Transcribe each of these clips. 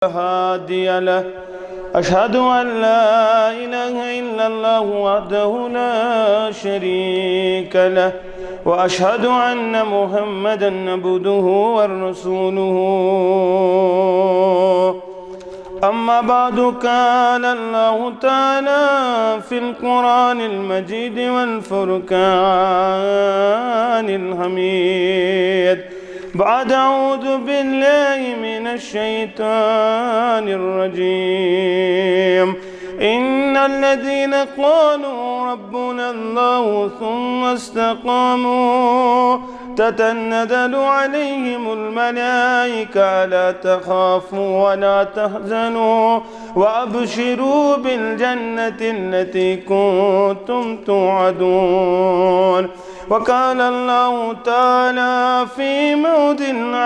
هادي له أشهد أن لا إله إلا الله وحده لا شريك له وأشهد أن محمدا عبده ورسوله أما بعد قال الله تعالى في القرآن المجيد والفرقان الحميد بعد أعوذ بالله من الشيطان الرجيم إن الذين قالوا ربنا الله ثم استقاموا تتنزل عليهم الملائكة لا تخافوا ولا تحزنوا وأبشروا بالجنة التي كنتم توعدون. وقال الله تعالى في موضع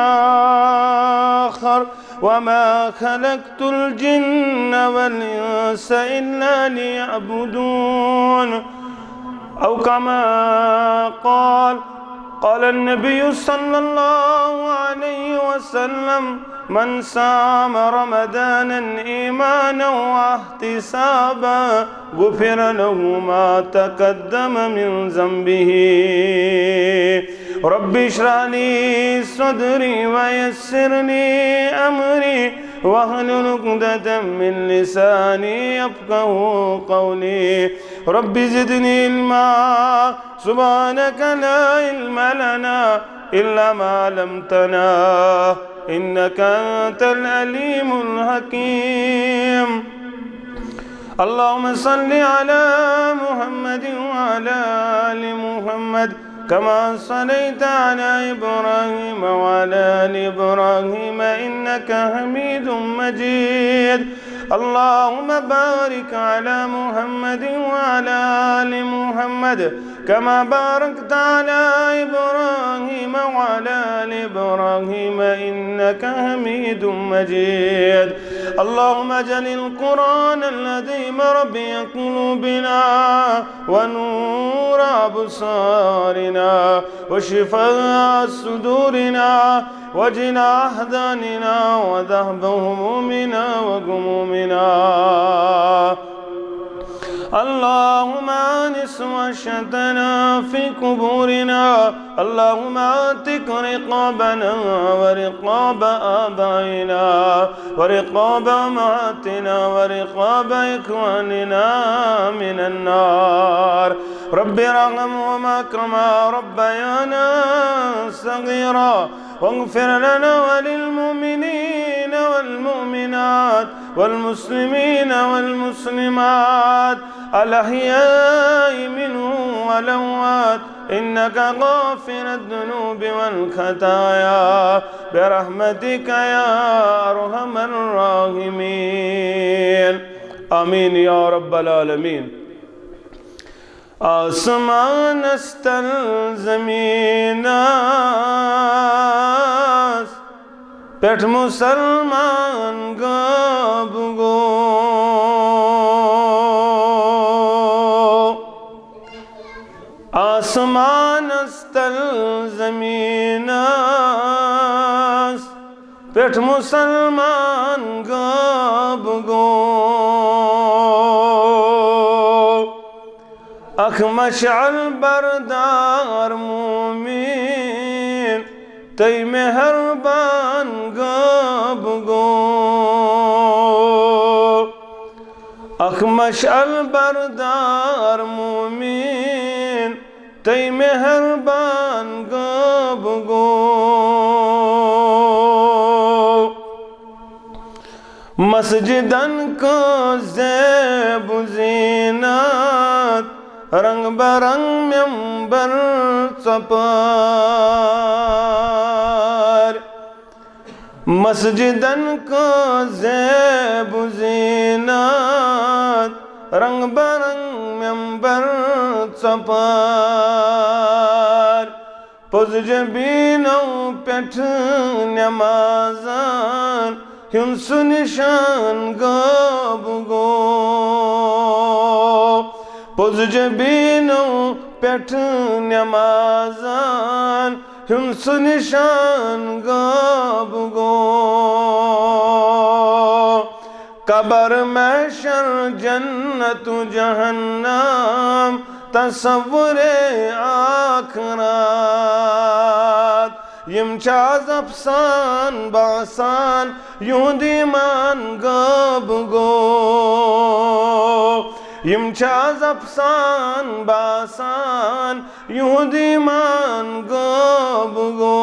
آخر وما خلقت الجن والإنس إلا ليعبدون، أو كما قال النبي صلى الله عليه وسلم من صام رمضانا إيمانا واحتسابا غفر له ما تقدم من ذنبه. رب اشرح لي صدري ويسر لي أمري واحلل عقدة من لساني يفقهوا قولي. رب زدني علما سبحانك لا علم لنا إلا ما علمتنا إنك أنت العليم الحكيم. اللهم صل على محمد وعلى آل محمد كما صليت على إبراهيم وعلى آل إبراهيم إنك حميد مجيد. اللهم بارك على محمد وعلى آل محمد كما باركت على إبراهيم وعلى آل إبراهيم إنك حميد مجيد. اللهم اجعل القرآن العظيم ربيع قلوبنا ونور أبصارنا وشفاء صدورنا وجلاء أحزاننا وذهب همومنا وغمومنا. اللهم آنس وحشتنا في قبورنا. اللهم اعتق رقابنا ورقاب آبائنا ورقاب أمهاتنا ورقاب إخواننا من النار. رب ارحمهما كما ربيانا صغيرا واغفر لنا وللمؤمنين والمؤمنات والمسلمين والمسلمات الأحياء منهم والأموات إنك غافر الذنوب والخطايا برحمتك يا أرحم الراحمين. آمين يا رب العالمين. آسمان استل زمین پیٹھ مسلمان گاب گو آسمان استل زمین پیٹھ مسلمان گاب گو اخ مشعل بردار مومین تی مہربان گاب گو اخ مشعل بردار مومین تی مہربان گاب گو مسجدن کو زیب و زینت رنگ برنگ منبر چپار مسجدن کو زیب و زینت رنگ برنگ منبر چپار پوز جبینو پیٹھ نمازان ہنس نشان گاب گو پوز جبینو پیٹھ نمازان ہنس نشان گاب گو कबर महशर जन्नत जहन्नम तसव्वुरे आखिरत यम चाज अफसान बासान युहदी मान गब गो यम चाज अफसान बासान युहदी मान गब गो।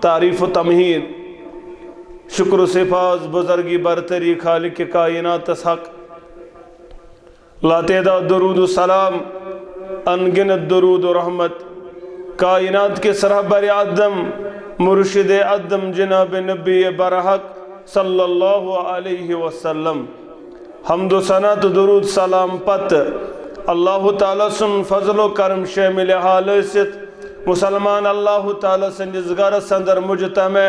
तारीफ व तमहीद शुक्र सिफाज बुजुर्गी बरतरी खालिक कायनात हक लातेदा दरूद सलाम अनगिनत दरूद रहमत कायनात के सरहबर आदम मुर्शिद आदम जनाब नबी बरहक सल्लल्लाहु अलैहि वसल्लम हम्दो सना तो दरूद सलाम पत अल्लाह ताला सुन फजलो करम शामिल हालसित मुसलमान अल्लाह ताला संदिस गरस अंदर मुजतमे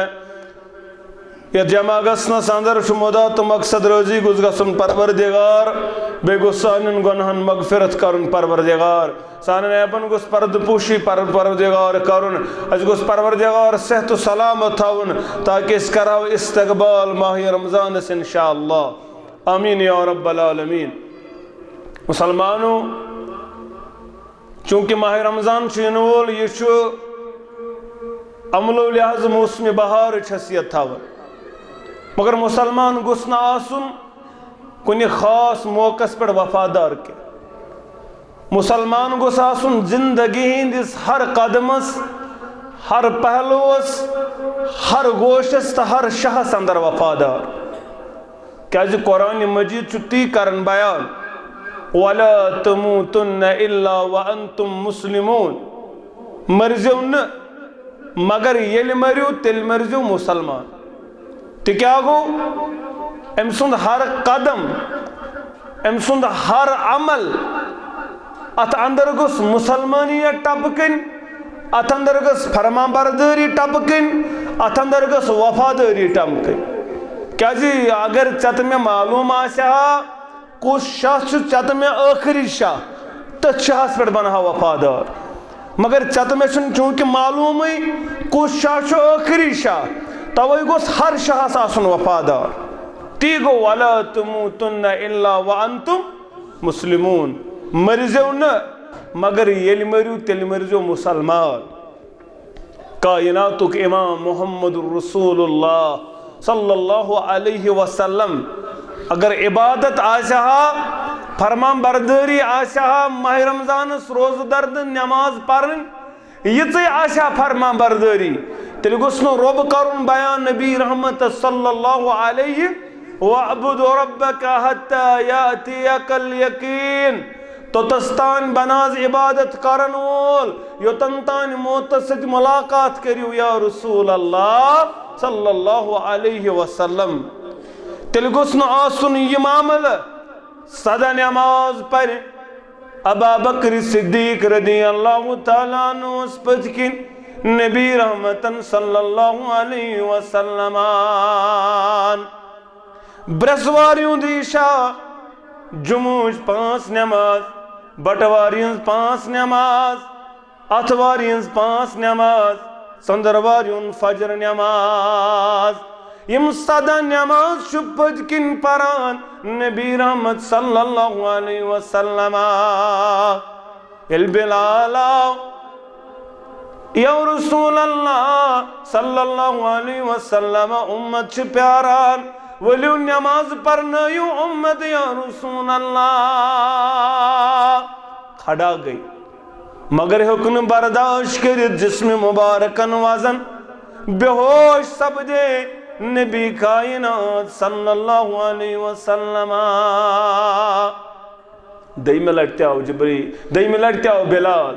या जमा गसनस अंदर शुमुदा तो मकसद रोजी गुज गसन परवरदिगार बेगुसान गुनहन मगफिरत करुन परवरदिगार सान ऐबन गुस पर्द पूशी परवरदिगार करुन अज गुस परवरदिगार सेहत सलामत थाउन ताकि इस कराव इस्तकबाल माह रमजान से इंशाअल्लाह आमीन या रब्बल आलमीन। मुसलमानों चूंकि माह रमजान चुनवोल ये अमलो लिहाज मौसम बहार हसीयत थावन मगर मुसलमान गुस न आसुन कुनि खास मौकस पे वफादार के मुसलमान गुस आसुन जिंदगी हिंदिस हर कदमस हर पहलुस हर गोशस तो हर शहस अंदर वफादार क्या कुरान मजीद ती करन बयान वला तमूतुन्न इल्ला व अंतुम मुस्लिमून मरजो न मगर येल मरियो तिल मरजो मुसलमान तो क्या गो अम सुंद हर कदम अम सुंद हर अमल अत अंदर गुस मुसलमानियत टपकन अत अंदर गुस फरमाबरदारी टपकन अत अंदर गुस वफादारी टपकन क्या जी अगर चत में मालूम आशा कुछ शाह चत में आखिरी शाह तो शाहस पे बना वफादार मगर चत में चूंकि मालूम कुछ शाह आखिरी शाह तवे गोस हर शहस आसन वफादार ती गो वला तमूतुन्न इल्ला व अंतुम मुस्लिमून मरजो न मगर येल मरियो तिल मरजो मुसलमान। कायनातुक इमाम मुहम्मदुर रसूलुल्लाह सल्लल्लाहु अलैहि वसल्लम अगर इबादत आशा फरमान बरदारी आशा माह रमजान रोज दर्द नमाज पढ़न ये आशा फरमान बरदारी तेल गुस्नो रब करुन बयान नबी रहमत सल्लल्लाहु अलैहि वअब्दु रब्बका हत्ता यातियकल यकीन तो तस्तान बनाज इबादत करन वोल योतन तान मौत सत मुलाकात करियो या रसूल अल्लाह सल्लल्लाहु अलैहि वसल्लम तेल गुस्नो आसुन ये मामल सदा नमाज पर अबा बकर सिद्दीक रदियल्लाहु ताला अन्हु पथकिन नबी रहमतन सल्लल्लाहु अलैहि वसल्लम ब्रसवारियों दिशा जुमूज 5 नमाज बटवारियों 5 नमाज अथवारियों 5 नमाज संदरवारियों फजर नमाज यम सदा नमाज शुपद किन परान नबी रहमत सल्लल्लाहु अलैहि वसल्लम इल बिलाला या रसूल अल्लाह सल्लल्लाहु अलैहि वसल्लम उम्मत छ प्यारान वलियो नमाज पढ़नायु उम्मत या रसूल अल्लाह खड़ा गई मगर हुक्म बर्दाश्त कर जिस्म मुबारकन वजन बेहोश सब दे नबी कायनात सल्लल्लाहु अलैहि वसल्लम दई में लड़ते आओ जिब्री दई में लड़ते आओ बिलाल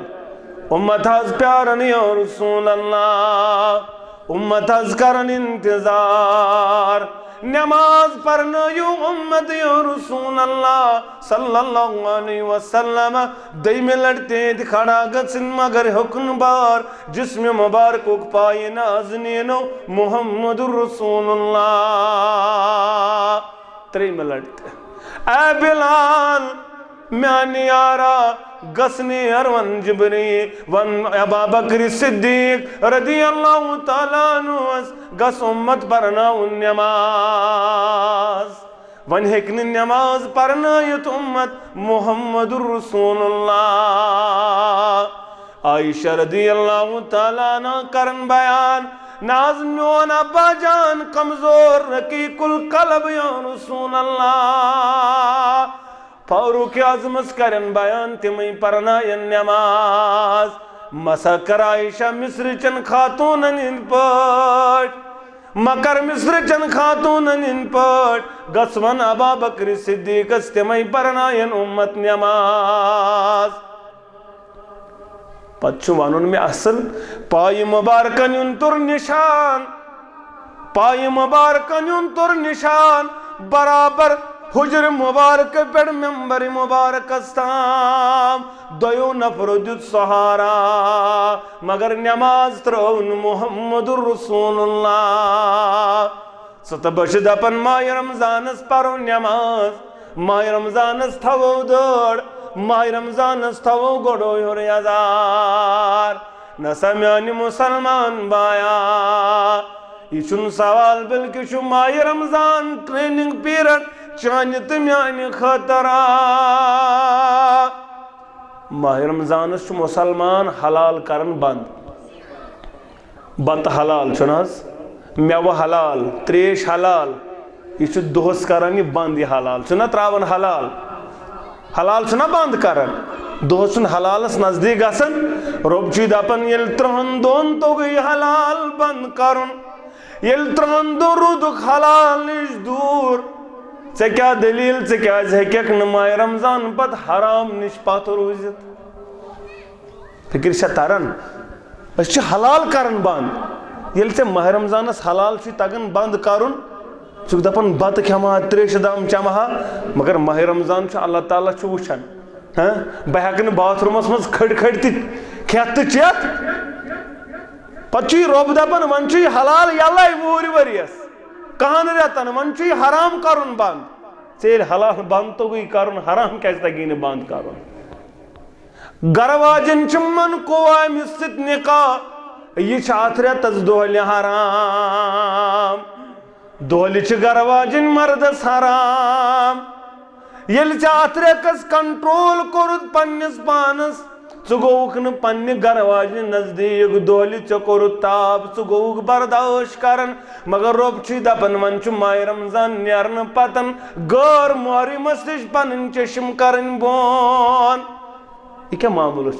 उम्मत हज प्यारन या रसूल अल्लाह उम्मत हज करन इंतजार नमाज पढ़ना यू उम्मत या रसूल अल्लाह सल्लल्लाहु अलैहि वसल्लम दई में लड़ते खड़ा गसन मगर हुक्म बार जिसमें मुबारक पाए नाज़नीनो मुहम्मदुर रसूलुल्लाह त्री में लड़ते ऐ बिलाल म्यानी यारा गसने अरवन जिब्री वन अबा बकर सिद्दीक रदियल्लाहु ताला अन्हु गस उम्मत परनाउन नमाज वन हेकन नमाज परनायत उम्मत मुहम्मदुर रसूलुल्लाह। आयशा रदियल्लाहु ताला अन्हा करन बयान नाज मोन अब्बा जान कमजोर रकीकुल कल्ब या रसूलल्लाह। फारूक आज़मस करन बयान तिमई परनायन नमाज मसा कर आयशा मिस्र चन खातूनन इन पट मकर मिस्र चन खातूनन इन पट गसवन अबा बकर सिद्दीक तिमई परनायन उम्मत नमाज। पच्चू वानुन में असल पाय मुबारकन युन तुर निशान पाय मुबारकन युन तुर निशान बराबर हुजर मुबारक पेड़ मेंबर मुबारक अस्ताम दयो नफर दुत सहारा मगर नमाज त्रौन मुहम्मदुर रसूलुल्लाह। सत बश दपन माह रमजानस परो नमाज माह रमजानस थवो दौड़ माह रमजानस थवो गोड़ो योर हजार न सम्यानि मुसलमान बाया यह सवाल बल्कि माह रमजान ट्रेनिंग पीरियड चान तो म्यान खतरा। माह रमजानस मुसलमान हलाल करन बंद बत हलाल मेव हलाल त्रेश हलाल यह दोहस करान यह बंद यह हलाल त्रावन हलाल हलाल बंद करान दोहस हलालस नजदीक गसन रब दपन ये 3 दोन तो गई हलाल बंद करुन ये 3 दो रुदुक हलाल निश दूर ऐ क्या दलील क्या न माह रमजान पत हराम निश पत रूजित फिक्र तरन हलाल करन बंद ये माह रमजानस हलाल तगन बंद करुन दपन बत खेमा त्रेश दाम चमहा मगर माह रमजान अल्लाह ताला वुचान बह हेक बाथरूमस मज खड़ खड़ खेत तो चेत पे रब दपन वन हलाल यल वूर वरियस कहन रेतन वन हराम करुन बंद ऐ हलाल बंद तो गई करुन हराम क्या तगी न बंद करुन। गरवाजन मन कोवाम निकाह यह अत रेतस दोहल हराम दोहल गरवाजन मर्दस हराम ये अत रेकस कंट्रोल कोरुत पन्निस पानस गोक न पन्ने गरवाजन नजदीक दोहल कोरुत ताप गोक बर्दाश्त करन मगर रब दपन वन माह रमजान नेरन पतन गैर मुहर्रमस निश पन चशम करन बोन यह क्या मामूल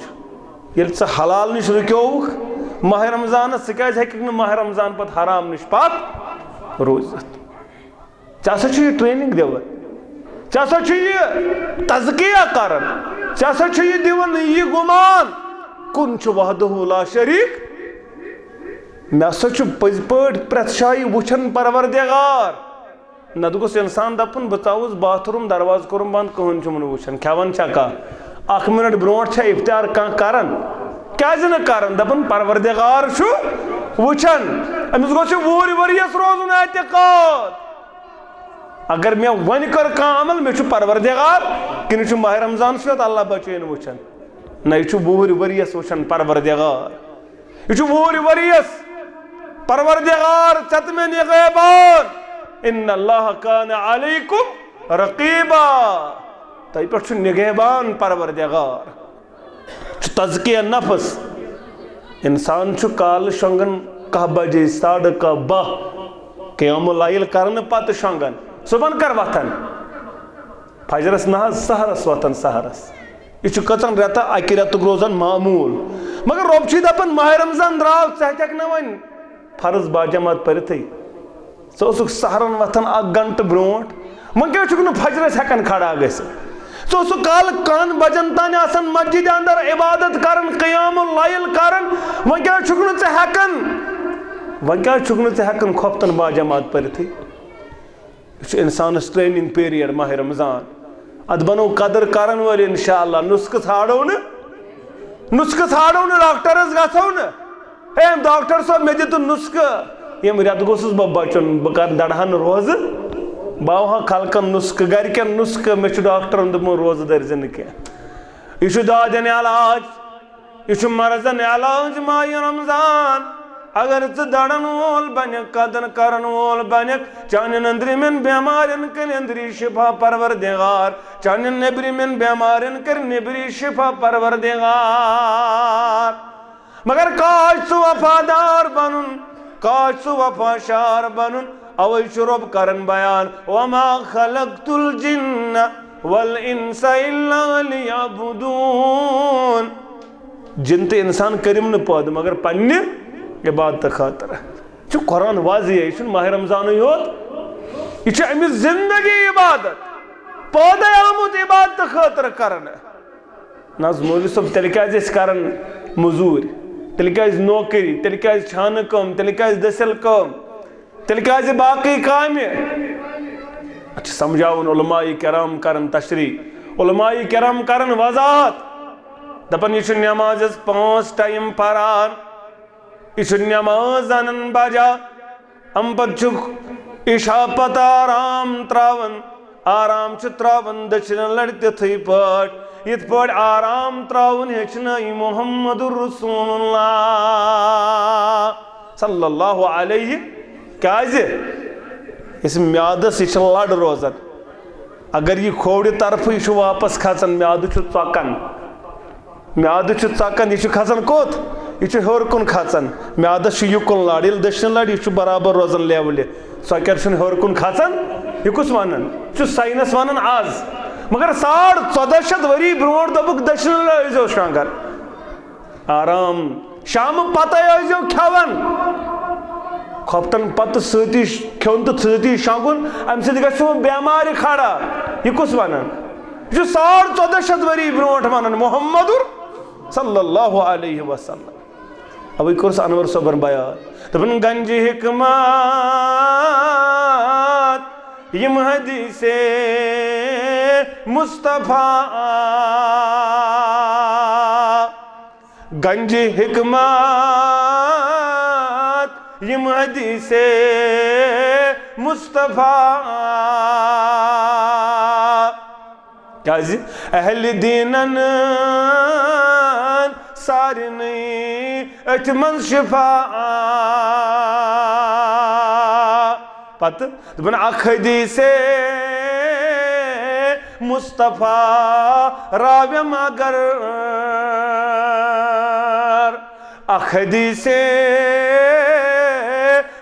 ये हलाल निश रुक्योक माह रमजान क्या माह रमजान पत हराम निश पत रोजित ये ट्रेनिंग दिवन यह तज़किया करन यह दिवन यह गुमान कुन वहदहु ला शरीक मे पज पट प्रत शाही वुचन परवरदिगार नत गोस इंसान दपन बचावस बाथरूम दरवाज कोरुम बंद कहन वुचन खेवन कह 1 मिनट ब्रोट इफ्तार कह करन क्या करन दपन परवरदिगार वुचन अमिस गोस वूर वरियस रोजुन एतिकाद अगर मे वन कर अमल मे परवरदिगार कि माह रमजान अल्लाह बचन वुचन न यह वूर वरियस वुचन परवरदिगार यह वूर वरियस परवरदिगार चत में निगहबान इन्नल्लाह कान अलैकुम रकीबा तय पे निगहबान परवरदिगार तज़किया नफ्स इंसान काल शंगन 1 बजे 12:30 क़यामुल लैल करने पत शंगन सुबह कर वथन फजरस न सहरस वतन सहरस यह कचन रेता 1 रेतुक रोजान मामूल मगर रब दपन माह रमजान द्राव हेक न वन फर्ज बाजमात परित सहरन वथन 1 घंटे ब्रोट वन क्या फजरस हेकन खड़ा गो काल 1 बजन तान मस्जिद अंदर इबादत करन क़यामुल लैल करन वन क्या हेकन खोफ्तन बाजमात परित इंसान ट्रेनिंग पीरियड माह रमजान अद बनो कदर करन वाल इंशाअल्लाह नुस्ख छाड़ो न डॉक्टरस गो न डॉक्टर साहब मे दित नुस्ख यम रेत गोसुस बह बचन बह कर दड़हन रोज बह खलकन नुस्ख गरकन नुस्ख मे डॉक्टर दोपन रोज दर्ज न क्या यह दादन इलाज यह मरजन इलाज माह रमजान अगर च दड़न वोल बन कदन करन वोल बन चान अंदरिमन बेमारन कर अंदरी शिफा परवरदिगार चान नेबरिमन बेमारन कर नेबरी शिफा परवरदिगार मगर काश सु वफादार बनन काश सु वफाशार बनन अवै रब करन बयान वमा खलक़तुल जिन्न वल इंसा इल्ला लियअबुदून जिन तो इंसान करिम न पैदा मगर पन्ने इबादत खातर कुरान वाज़िह यह माह रमजान योत यह अमिस जिंदगी इबादत पैदा आमुत इबादत खातर करन ना मौलवी सब तेल क्या करन मजूर तेल क्या नौकरी तेल क्या छान कम तेल क्या दसिल कम तेल क्या बाकी काम समझावन उलमाए किराम करन तशरी उलमाए किराम करन वजाहत दपन यह नमाज 5 टाइम परान यह नमाज अनन बजा अम पु इशा पत आराम त्रावन आराम त्रावन दक्षिण लड़ तिथि पट इत पट आराम त्रावन हेचन मुहम्मदुर रसूलुल्लाह सल्लल्लाहु अलैहि क्या इस म्यादस यह लड़ रोजान अगर यह खोड़ तरफ यह वापस खचान म्याद चौकन म्याद चौकन यह खचान कोत यह हर कुन खचान म्यादस युकुन लड़ ये दक्षिण लड़ यह बराबर रोजान लेवल सो हर कुन खचान यह कुछ वन साइंस वन आज मगर 1400 वरी ब्रोट दोपुक दक्षिण लड़ शांगर आराम शाम पत खेवन खपतन पत सती खेन तो सती शांगुन अम सो बेमार खड़ा यह कुछ वन यह 1400 वरी ब्रोट वन मुहम्मदुर सल्लल्लाहु अलैहि वसल्लम अवे कोर्स अनवर सबन बयान दपन गंज हिकमत यम हदीसे मुस्तफा गंज हिकमत यम हदीसे मुस्तफा क्या अहल दीनन सारनी अचमन शिफा पत दपन अख हदीसे मुस्तफा राव्य मगर अख हदीसे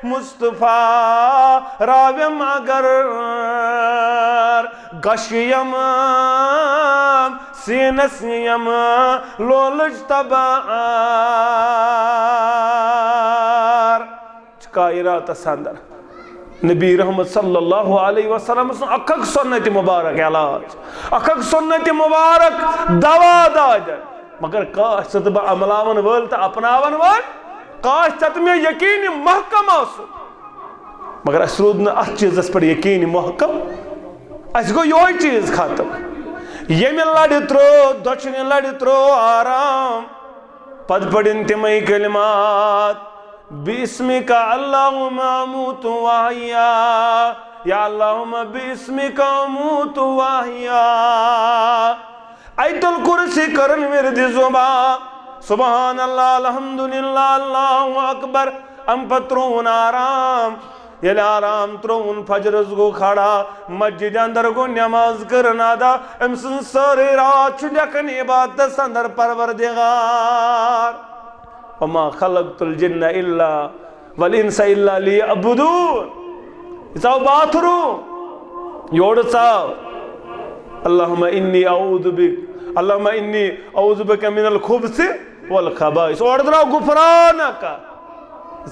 मुस्तफा राव्य मगर गशयम सीनस्यम लोलज तबार कायरात संदर नबी रहमत सल्लल्लाहु अलैहि वसल्लम अखक सुन्नत मुबारक इलाज अखक सुन्नत मुबारक दवा दाज मगर काश सतब अमलावन वल तो अपनावन वल काश तत में यकीन महकम आसु मगर अस रोद न अथ चीजस पर यकीन महकम अस गो यो चीज खत्म यम लड़ त्रो दक्षिण लड़ त्रो आराम पद पड़न तमय कलिमात बिस्मिका अल्लाहुम्मा अमूतु व अहया या अल्लाहुम्मा बिस्मिका अमूतु व अहया आयतुल कुर्सी करन विरद जुबा सुभान अल्लाह अल्हम्दुलिल्लाह अल्लाहु अकबर अम पत्रोन आराम ये आराम त्रोन फजरस गो खड़ा मस्जिद अंदर गो नमाज करन अदा अम सारी रात लखन इबादत अंदर परवरदिगार वमा खलक़तुल जिन्ना इल्ला वल इंसा इल्ला लियअबुदून इसाव बाथरूम योड़ साव अल्लाहुम्मा इन्नी औज़ु बिक मिनल खुब्सि वल खबाइस और द्राव गुफरानक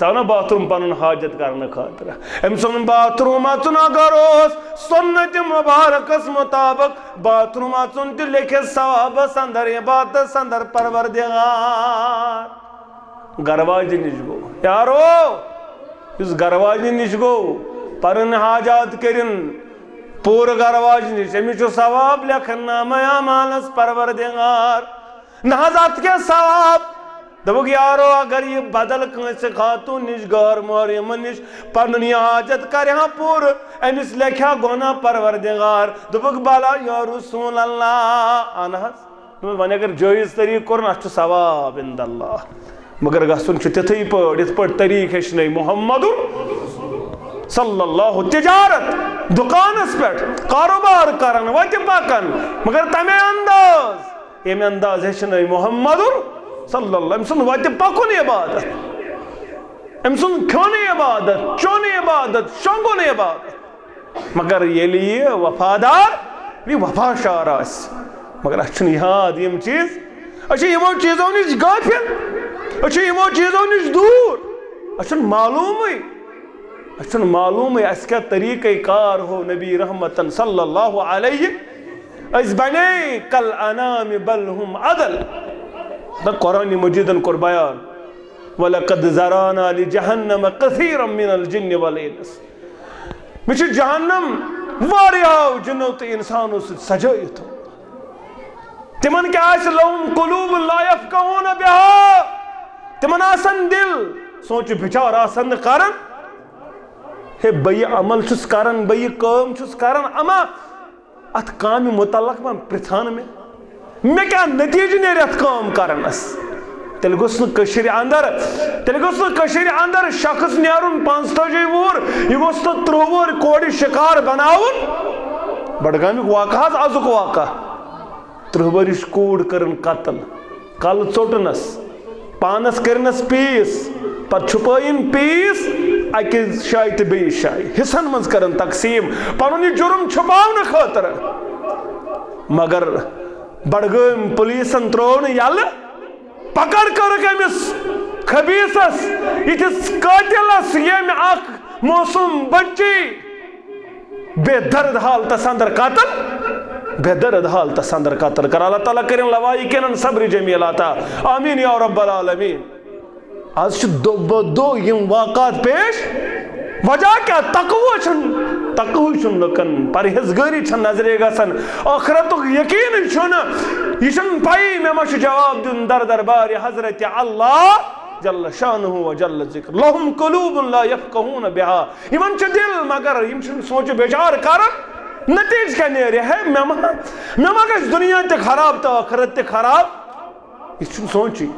ना बाथरूम पन हाजत करने खातर अम सुन बाथरूम अचुन अगर सुन्नत मुबारकस मुताबिक बाथरूम अचुन तो लिखे सवाबस अंदर इबादत अंदर परवरदिगार गरवाजी निश गो यारो इस गरवाजी निश गो परन हाजात करिन पूर गरवाजी निश अमिस सवाब लेखन नामया मालस परवरदिगार नहजात के सवाब दबुक यारो अगर ये बदल कंस खातून निश गौर मोरियम निश पन हाजत कर पूर अमिस लेख्या गोना परवरदिगार दबुक बाला या रसूल अल्लाह अनहस वन अगर जायज तरीक कोर सवाब इंदल्लाह मगर गसन तिथै पड़ इत पड़ तरीक हेचन मोहम्मदुर सल्लल्लाहु तिजारत दुकानस पे कारोबार करन वत पकन मगर तमे अंदाज ये अंदाज हेचन मोहम्मदुर सल्लल्लाहु अम सुन वत पकुन इबादत अम सुन खोन इबादत चोन इबादत शोंगुन इबादत मगर ये वफादार ये वफाशार आस मगर अच्छन याद यम चीज अच्छे यमो चीजों निश गाफिल अच्छे यमो चीजों निश दूर अच्छन मालूम अस क्या तरीक़े कार हो नबी रहमतन सल्लल्लाहु अलैहि अस बने कल अनाम बल हुम अदल द कुरान मजीदन कर बयान वलक़द ज़राना लि जहन्नम कसीरम मिनल जिन्न वल इंस मिछ जहन्नम वारियाव जिन्नो तो इंसानों से सजाइत तिमन क्या लहुम कुलूब ला यफ़क़हून बिहा तिमन आसन दिल सोच विचार आसन करन हे बय अमल छुस करन बय काम छुस करन अमा अत काम मुतल्लक मन प्रथान मे क्या नतीज नेर अत काम करनस तेल गोस अंदर शख्स नेरुन 45 वुर यह गोस 30 वुर कोड़ शिकार बनाउन बडगामिक वाक़ा आजुक वाक़ा 30 वरिश कूड़ करन कत्ल कल चोटनस पानस करनस पीस पर छुपाइन पीस अकिस शाय तो बेस शाय हिस्सन मज करन तकसीम पनुन जुर्म छुपावन खतर मगर बडगाम पुलिसन त्रोन यल पकड़ कर अमिस खबीसस इथिस कातिलस यम अख मौसम बच्ची बेदर्द हालतस अंदर कत्ल बेदर्द हालतस अंदर कत्ल कर अल्लाह ताला करें लवाई केन सब्र जमील अता आमीन या रब्बल आलमीन आज दो यम वाक़ात पेश वजह क्या तकवो छुन लुकन परहेजगारी छन नजरे गसन आखिरतुक यकीन छुन यह पाई मे मा जवाब दिन दर दरबार हजरत अल्लाह जल्ल शानुहु व जल्ल जिक्र लहुम कुलूबुन ला यफ़क़हून बिहा इमन छ दिल मगर इम छन सोच विचार करन नतीज क्या नेरे है मे मा गस दुनिया ते खराब तो आखिरत ते खराब यह छन सोची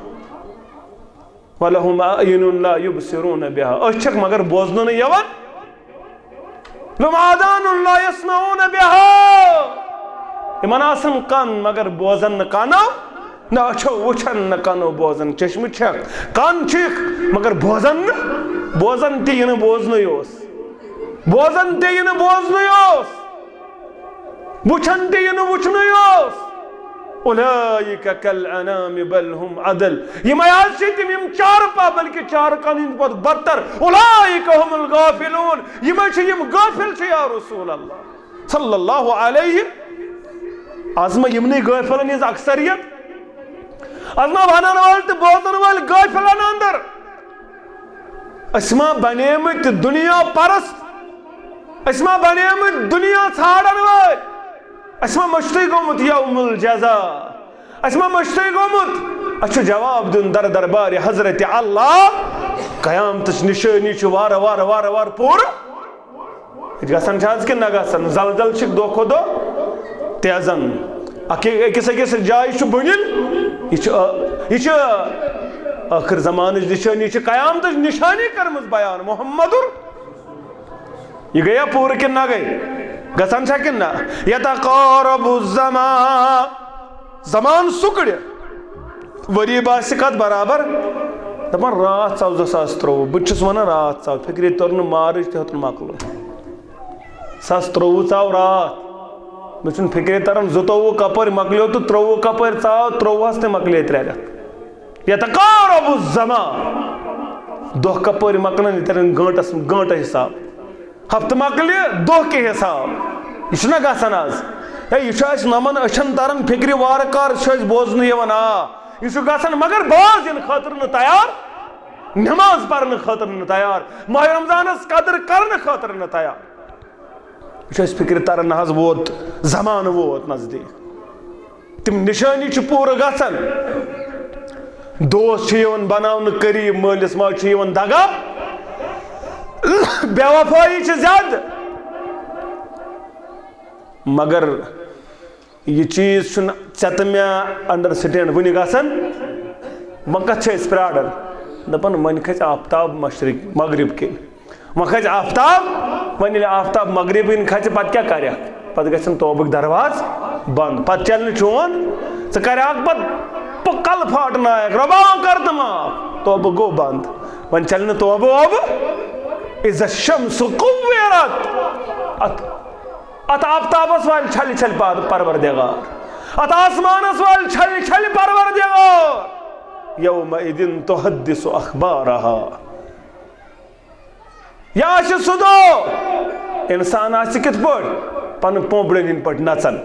वलहुम अयुनुन ला युबसिरून बिहा अछक मगर बोजन यवन लहुम आदानुन ला यस्मऊन बिहा इमन आसन कान मगर बोजन कानो न अच्छो वुचन न कानो बोजन चश्म छक कान छिक मगर बोजन ते इन बोजन योस बोजन ते इन बोजन योस वुचन ते इन वुचन योस उलाइका कल अनाम बल हुम अदल ये मयाज से तिम यम चार पा बल्कि चार कान इन पर बदतर उलाइका हुमुल गाफिलून ये मछ यम गाफिल छ या रसूल अल्लाह सल्लल्लाहु अलैहि आजमा यमने गाफिलन इज अक्सरियत आजमा बनन वाल तो बोतन वाल गाफिलन अंदर अस्मा बनेमत दुनिया परस्त अस्मा बनेमत दुनिया छाड़न वाल अस्मा मश्ती गोमुत यौमुल जज़ा अस्मा मश्ती गोमुत अच्छो जवाब दिन दर दरबार हजरत अल्लाह कयामतच निशानी छु वार वार वार वार पूर गसन छाज के न गसन जलजल छ दो खो दो तेजन अकिस अकिस जाय छु बुनिल यह आखिर जमान निशानी छ कयामतच निशानी करमज बयान मोहम्मदुर यह गया पूर कि न गई गसन छा कि ना यतक़ारबु ज़मान सुकड़ वरी बास कत बराबर दपान रात चाव 2023 बहुत वन रात चाव फिक्र तोर मार्च ते होतन मकल 2023 चाव रात मे फिक्र तरन 22 कपर मकलो तो 23 कपर चाव 23 ते मकले 3 रेत यतक़ारबु ज़मान दो कपर मकलन तरन गंट हिसाब हफ्त मकल दो के हिसाब यह गसन आज यह नमन अछन तरन फिक्र वार कार बोजन यह गसन मगर बाज इन खातर न तैयार नमाज पढ़ने खातर न तैयार माह रमजानस कदर करने खातर न तैयार यह फिक्र तरन हज वोत जमान वोत नजदीक तिम निशानी पूर गसन दोस्त बनावन करीब मालिस माज दगा बेवफाई ज्यादा मगर यह चीज चत मे अंडरस्टैंड वन गसन वह कत प्राड़न दपन वन खच आफ्ताब मशरिक मगरिब के वह खच आफ्ताब वन आफ्ताब मगरिब खच पत क्या कर पत ग तोबक दरवाज बंद पत चल चोन कर कल फाट नायक रबा कर तो माफ तोब गो बंद वन चल तोब अब इज शम्स कुव्विरत अत आफ्ताबस वाल छल छल परवरदिगार अत आसमानस वाल छल छल परवरदिगार यौमइदिन तुहद्दिसु अखबारहा या सुदो इंसान आस कित पन पोबड़न पे नचन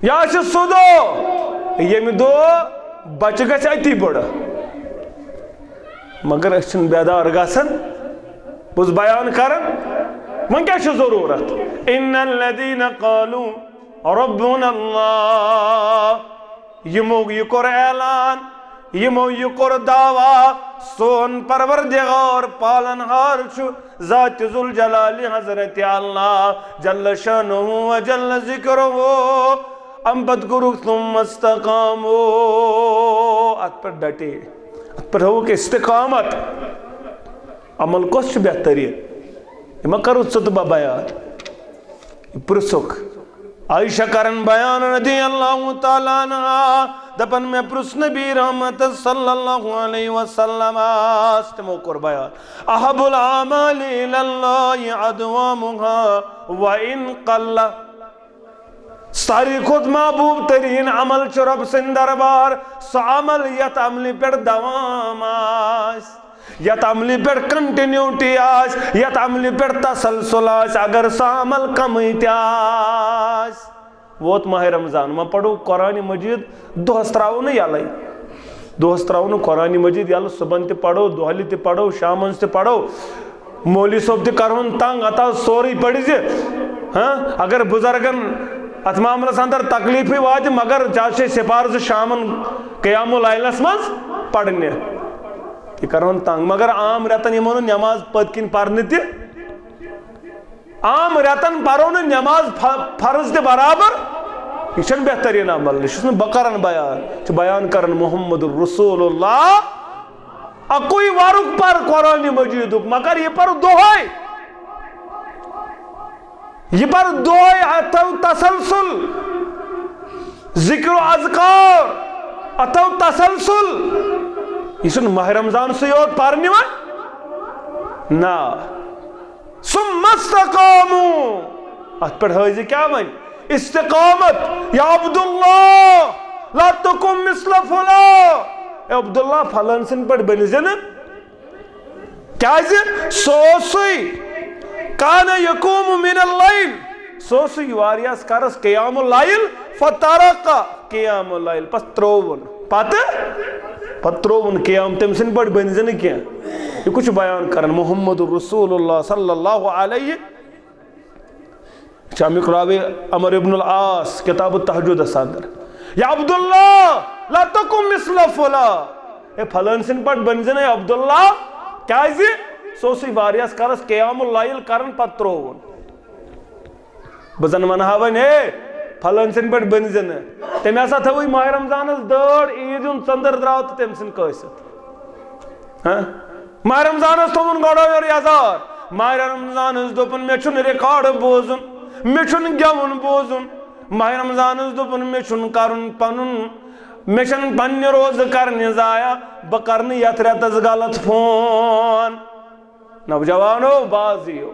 या सुदो यम दो बच गति बड़ मगर बेदार गसन बुज बयान कर वन क्या जरूरत इन्नल्लज़ीना क़ालू रब्बुनल्लाह यमो यह कोर ऐलान यमो यह कोर दावा सोन परवरदिगार पालनहार छु ज़ात ज़ुल जलाली हज़रत अल्लाह जल्ल शानुहु व जल्ल ज़िक्रुहु अम बदकुरु तुम इस्तक़ामू अत पर डटे अत पर हो कि इस्तिकामत अमल कस बेहतरीन यह करो चुतबा बयान पुरसुख आयशा करन बयान रदी अल्लाह ताला अन्हा दपन में पुरुष नबी रहमत सल्लल्लाहु अलैहि वसल्लम तमो कर बयान अहबुल आमालि इलल्लाहि अदवामुहा व इन कल्ला सारी खुद महबूब तरीन अमल च रब सिंद दरबार सो अमल यत अमली पे दवाम यत अमली पे कंटिन्यूटी आस यत अमली पे तसलसल आस अगर सो अमल कम त्यास वोत माह रमजान वह पढ़ो कुरान मजीद दोहस त्राव न यल दोहस त्राव न कुरान मजीद यल सुबह त पढ़ो दोहली त पढ़ो शाम त पढ़ो मौली सोब त करवन तंग अत सोरे पढ़ हाँ अगर बुजुर्गन अत मामलस अंदर तकलीफ वात मगर चाहे सिफारश शामन क़यामुल लैलस मज पढ़ने यह करवन तंग मगर आम रेतन यमो नमाज पत किन पर्न त आम रेतन परो नमाज फर्ज त बराबर यह बेहतरीन अमल यह बह कर बयान कर मोहम्मद रसूलुल्लाह अकुई वारुक पर कुरान मजीद मगर यह पर दोहय यह पर दोहय अतव तसलसल जिक्र अज़कार अतव तसलसल यह माह रमजान से योत पारने ना सुम्मस्तकामू अत पे हज क्या वन इस्तिकामत या अब्दुल्लाह ला तकुम मिस्ल फला अब्दुल्लाह फलन सन पे बन क्या सोसुई कान यकूम मिनल लैल सोसुई वारियास करस क़यामुल लैल फतरका क़यामुल लैल पस त्रोवन पत त्रोवन क़याम तम सन पे बन क्या यह कुछ बयान कर मोहम्मद रसूलुल्लाह सल्लल्लाहु अलैहि शामिक रावी अमर इब्नुल आस किताब तहज्जुद अंदर या अब्दुल्लाह ला तकुम मिस्ल फला ए फलन सन पे बन अब्दुल्लाह क्या सोसी वारियास करस क़यामुल लैल करन पत त्रोवन बजन वनहा वन हे फलन सन पे बन तम हसा थव माह रमजान दड़ ईद चंदर द्राव तो तम सन कसित हाँ माह रमजान थोन गोड़ यजार माह रमजान दोपन मे रिकॉर्ड बोजुन मे गेवन बोजुन माह रमजान दोपन मे करन पनुन मे पन्ने रोज करने जाया बह कर यथ रेतस गलत फोन नौजवानो बाजियो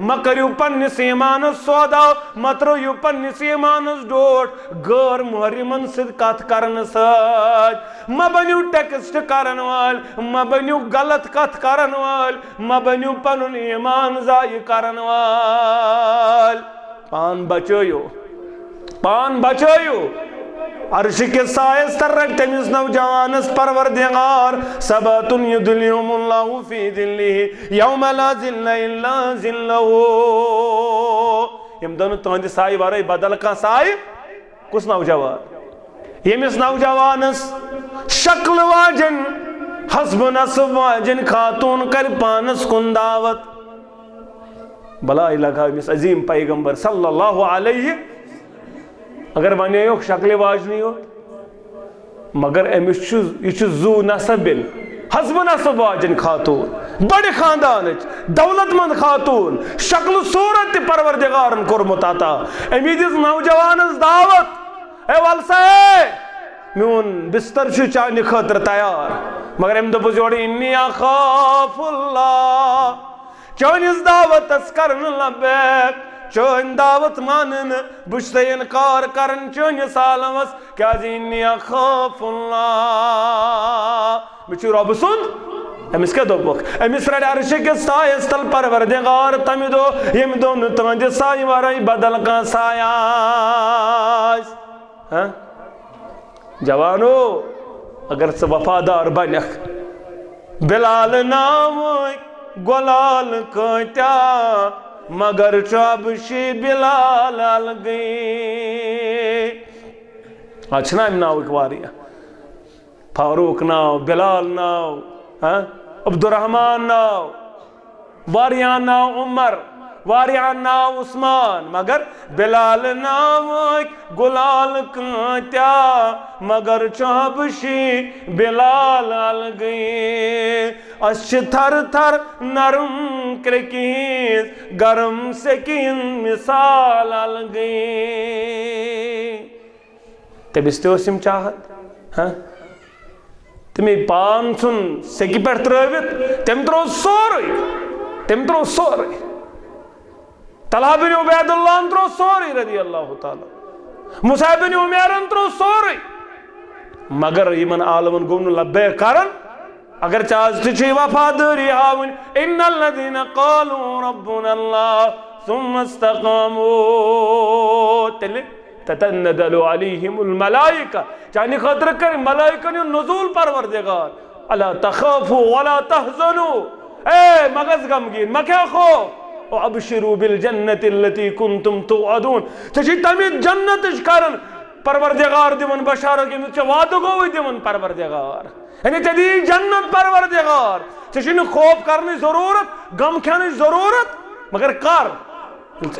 म करियो पन्निस ईमानस सौदा म त्रो पन्निस ईमानस डोट गैर मुहर्रिमन सद कथ करन सत म बनियो टेक्स्ट करन वाल म बनियो गलत कथ करन वाल म बनियो पनुन ईमान जाय करन वाल पान बचायो अर्श के सायस तरक तमिस नौजवानस परवरदिगार सबतुन युदिल्लुहुमुल्लाहु फी दिल्लिहि यौम ला ज़िल्ला इल्ला ज़िल्लुहु यम दोनों तहंद साय वराय बदल का साय कुस नौजवान यमिस नौजवानस शक्ल वाजन हस्ब नस्ब वाजन खातून कर पानस कुन दावत भला लगा मिस अजीम पैगंबर सल्लल्लाहु अलैहि अगर वन शक्ल वाजनी हो मगर अमिस जू नसबिन हसब नसब वाजन खातून बड़े खानदान दौलतमंद खातून शक्ल सूरत परवरदिगारन कोरमुत अता अमी दिस नौजवानस दावत ए वलसा मून बिस्तर चाने खतर तैयार मगर अम दोपस योर इन्नी अखाफुल्लाह चानिस दावतस करन लबैक चन दावत मानन बुझ इनकार करन चनिस आलमस क्या इन्नी अखाफुल्लाह मे रब सुंद अमिस क्या दोपक अमिस रट अर्श किस सायस तल परवरदिगार तमि दो यम दो न तुंद साय वराई बदल कह साया जवानो अगर से वफादार बनख बिलाल नाम गुलाल कत्या मगर चबशी बिलाल अलगई आज ना नाव वारिया फारूक नाव बिलाल नाव अब्दुर्रहमान नाव वारिया नाव उमर वारिया नाव उस्मान मगर बिलाल नाम गुलाल कत्या मगर चबशी बिलाल अलगई अश थर थर नरम क्रिकीस गरम से किन मिसाल अलगई तमिस तम चाहत तमे पान सुन सेकि पे त्रवित तम त्रो सोर तलहा बिन उबैदुल्लाह त्रो सोर रदी अल्लाह ताला मुसा बिन उमैर त्रो सोर मगर यमन आलमन गो लब्बे करन अगर चाज ती वफादारी हावन इन्नल लदीना क़ालू रब्बुनल्लाह सुम्मा इस्तक़ामू तेले ततनज़्ज़लु अलैहिमुल मलाइका चानी खतर कर मलाइकन नुज़ूल परवरदिगार अला तख़ाफू वला तहज़नू ए मगज़ गमगीन मक्या खौफ अबशिरू बिल जन्नति अल्लती कुंतुम तुअदून तशी तमी जन्नत करन परवरदिगार दिवन बशारत के वादो गो दिवन परवरदिगार यानी तदी जन्नत परवरदिगार तशी खौफ करने जरूरत गम खाने जरूरत मगर कर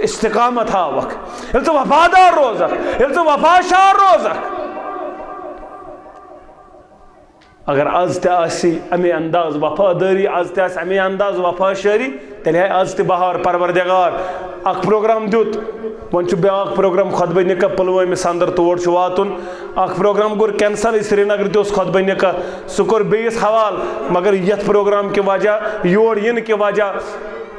इस्तिकामत हावक तो वफादार रोजक तो वफाशार रोजक अगर आज अमे अंदाज वफादारी आज अमे अंदाज वफाशारी तेल आज बहार परवरदिगार अख प्रोग्राम दुत वन ब्या प्रोग्राम खुतबा निकाह पुलवाम अंदर तोड़ वातुन अख प्रोग्राम कोर कैंसल श्रीनगर दोस खुतबा निकाह सह कोर बेस हवाल मगर यथ प्रोग्राम के वजह योर इन के वजह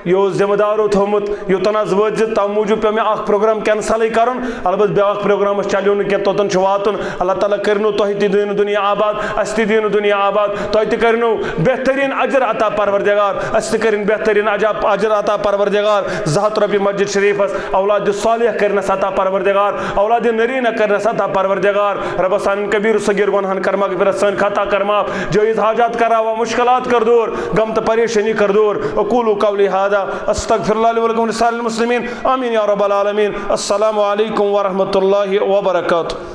यो जिम्मेदारो थोमुत योतन वज तव मूजूब पे मे प्रोग्राम कैंसल कर अलबत् ब्या प्रोग्राम चलो न तोतन वातुन अल्लाह ताला करनो तुह दिन दुनिया आबाद अस दिन दुनिया आबाद तुह करनो बेहतरीन अजर अता परवरदिगार अस करें बेहतरीन अजर अता परवरदिगार ज़हत रबी मस्जिद शरीफस औलाद सालिह करनस अता परवरदिगार औलाद नरीना करनस अता परवरदिगार रब सान कबीर सगीर गुनाहन कर्मा फिर सन खता कर्मा जायज़ हाजात करावा मुश्किलात कर दूर गम तो परेशानी कर दूर अकूलु कौली अस्तगफिरुल्लाह ली व लकुम लिसाइरिल मुस्लिमीन आमीन या रब्बल आलमीन। अस्सलामु अलैकुम व रहमतुल्लाहि व बरकातुहू।